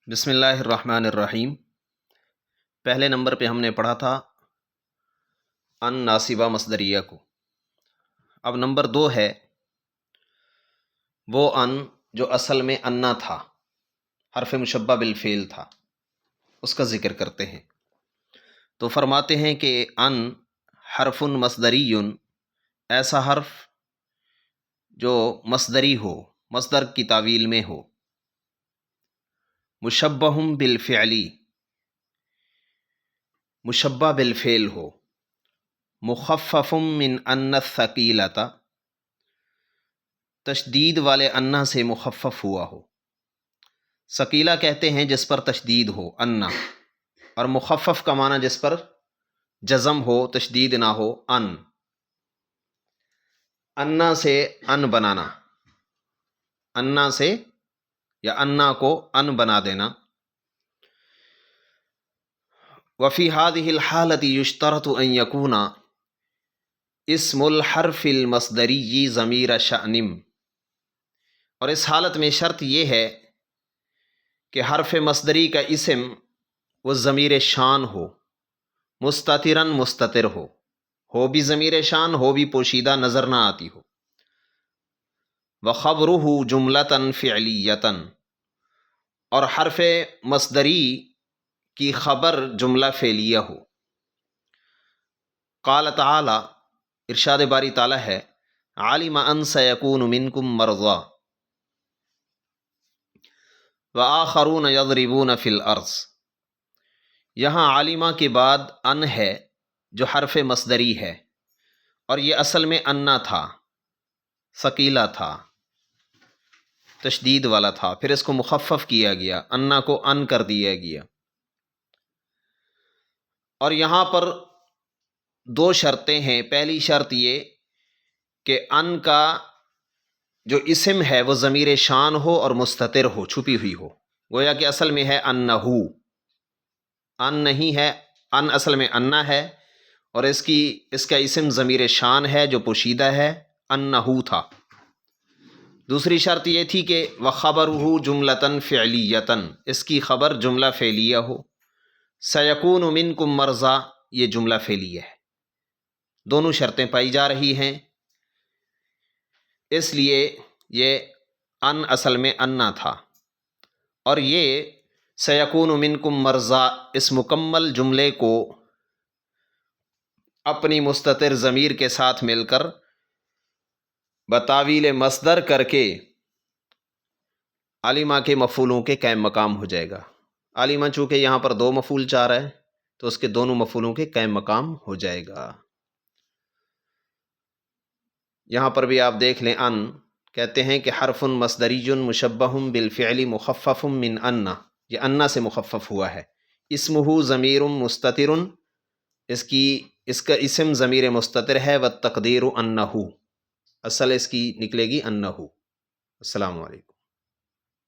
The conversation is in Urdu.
بسم اللہ الرحمن الرحیم۔ پہلے نمبر پہ ہم نے پڑھا تھا ان ناصبہ مصدریہ کو۔ اب نمبر 2 ہے وہ ان جو اصل میں انا تھا، حرف مشبہ بالفعل تھا، اس کا ذکر کرتے ہیں۔ تو فرماتے ہیں کہ ان حرف مصدری، ایسا حرف جو مصدری ہو، مصدر کی تعویل میں ہو، مشبہ بالفعلی، مشبہ بالفعل ہو، مخفف من ان الثقیلۃ، تشدید والے انا سے مخفف ہوا ہو۔ ثقیلہ کہتے ہیں جس پر تشدید ہو، انا، اور مخفف کا معنی جس پر جزم ہو، تشدید نہ ہو، ان۔ انا سے ان بنانا، انا سے یا انا کو ان بنا دینا۔ وفی هذه الحالة يشترط ان يكون اسم الحرف المصدری ضمیر شأن، اور اس حالت میں شرط یہ ہے کہ حرف مصدری کا اسم وہ ضمیر شان ہو، مستتراً مستتر ہو بھی ضمیر شان، ہو بھی پوشیدہ، نظر نہ آتی ہو۔ وخبرہ جملۃ فعلیۃ، اور حرف مصدری کی خبر جملہ فعلیہ ہو۔ قال تعالی، ارشاد باری تعالی ہے، علم ان سیکون منکم مرضی وآخرون یضربون فی الارض۔ یہاں عالمہ کے بعد ان ہے جو حرف مصدری ہے، اور یہ اصل میں انا تھا، ثقیلہ تھا، تشدید والا تھا، پھر اس کو مخفف کیا گیا، انا کو ان کر دیا گیا۔ اور یہاں پر 2 شرطیں ہیں۔ پہلی شرط یہ کہ ان کا جو اسم ہے وہ ضمیر شان ہو اور مستتر ہو، چھپی ہوئی ہو، گویا کہ اصل میں ہے انہو، ان نہیں ہے، ان اصل میں انا ہے، اور اس کا اسم ضمیر شان ہے جو پوشیدہ ہے، انہو تھا۔ دوسری شرط یہ تھی کہ وخبرہ جملۃ فعلیۃ، اس کی خبر جملہ فعلیہ ہو۔ سیکون منکم مرضی، یہ جملہ فعلیہ ہے۔ دونوں شرطیں پائی جا رہی ہیں، اس لیے یہ ان اصل میں انا تھا، اور یہ سیکون منکم مرضی اس مکمل جملے کو اپنی مستتر ضمیر کے ساتھ مل کر بتاویل مصدر کر کے عالمہ کے مفعولوں کے قائم مقام ہو جائے گا۔ عالمہ چونکہ یہاں پر 2 مفعول چاہ رہا ہے تو اس کے دونوں مفعولوں کے قائم مقام ہو جائے گا۔ یہاں پر بھی آپ دیکھ لیں، ان کہتے ہیں کہ حرف مصدری مشبہ بالفعل مخفف من ان، یہ انا سے مخفف ہوا ہے۔ اسمہ ضمیر مستتر، اس کا اسم ضمیر مستتر ہے، والتقدیر انہ، اصل اس کی نکلے گی انہ۔ السلام علیکم۔